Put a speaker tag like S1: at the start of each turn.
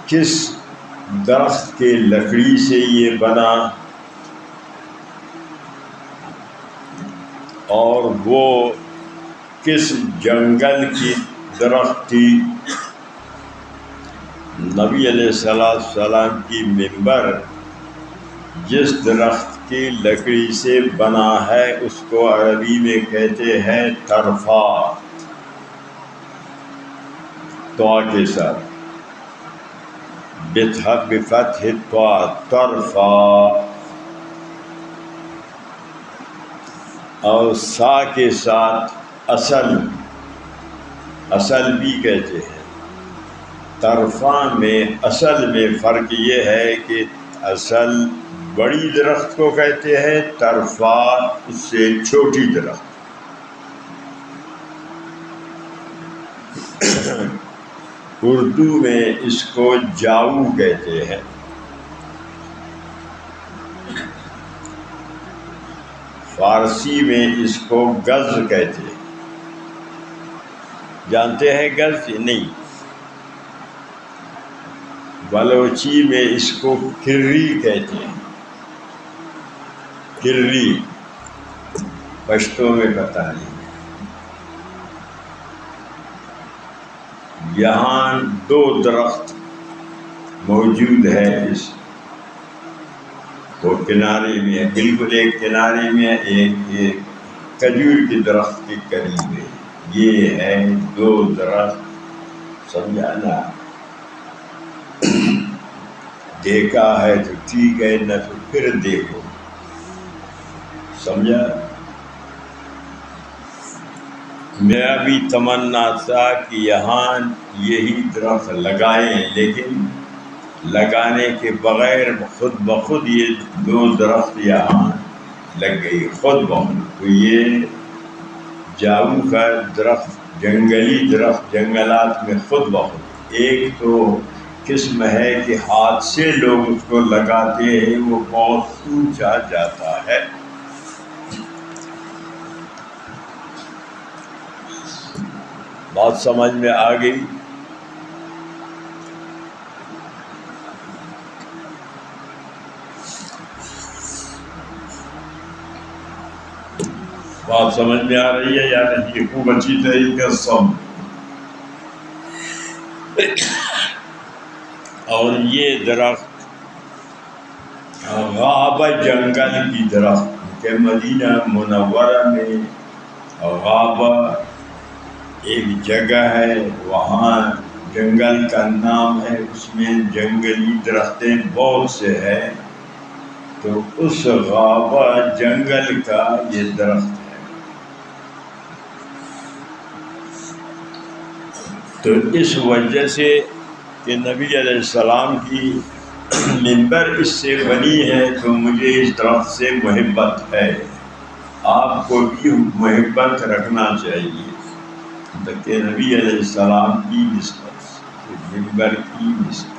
S1: کس درخت کے لکڑی سے یہ بنا اور وہ کس جنگل کی درخت تھی۔ نبی علیہ السلام کی منبر جس درخت کی لکڑی سے بنا ہے اس کو عربی میں کہتے ہیں طرفا، طا کے ساتھ، بفتح الطاء، طرفا، اور سا کے ساتھ اصل، اصل بھی کہتے ہیں۔ طرفا میں اصل میں فرق یہ ہے کہ اصل بڑی درخت کو کہتے ہیں، طرفا اس سے چھوٹی درخت۔ اردو میں اس کو جاؤ کہتے ہیں، فارسی میں اس کو گز کہتے ہیں۔ جانتے ہیں گز؟ نہیں۔ بلوچی میں اس کو کری کہتے ہیں، کری، پشتو میں پتہ نہیں۔ یہاں دو درخت موجود ہے اس کو کنارے میں، بالکل ایک کنارے میں، ایک کھجور کے درخت کے قریب ہے۔ یہ ہے دو درخت، سمجھانا۔ دیکھا ہے تو ٹھیک ہے، نہ تو پھر دیکھو، سمجھا؟ میرا بھی تمنا تھا کہ یہاں یہی درخت لگائیں، لیکن لگانے کے بغیر خود بخود یہ دو درخت یہاں لگ گئی، خود بخود۔ تو یہ جاؤ کا درخت جنگلی درخت جنگلات میں خود بخود، ایک تو قسم ہے کہ ہاتھ سے لوگ اس کو لگاتے ہیں، وہ بہت اونچا جاتا ہے۔ بات سمجھ میں آ گئی؟ بات سمجھ میں آ رہی ہے یا نہیں؟ خوب اچھی طریقے سے سمجھ۔ اور یہ درخت غابہ جنگل کی درخت کہ مدینہ منورہ میں غابہ ایک جگہ ہے، وہاں جنگل کا نام ہے، اس میں جنگلی درختیں بہت سے ہیں، تو اس غابہ جنگل کا یہ درخت ہے۔ تو اس وجہ سے کہ نبی علیہ السلام کی منبر اس سے بنی ہے تو مجھے اس درخت سے محبت ہے۔ آپ کو بھی محبت رکھنا چاہیے کہ نبی علیہ السلام کی نسبت، منبر کی نسبت۔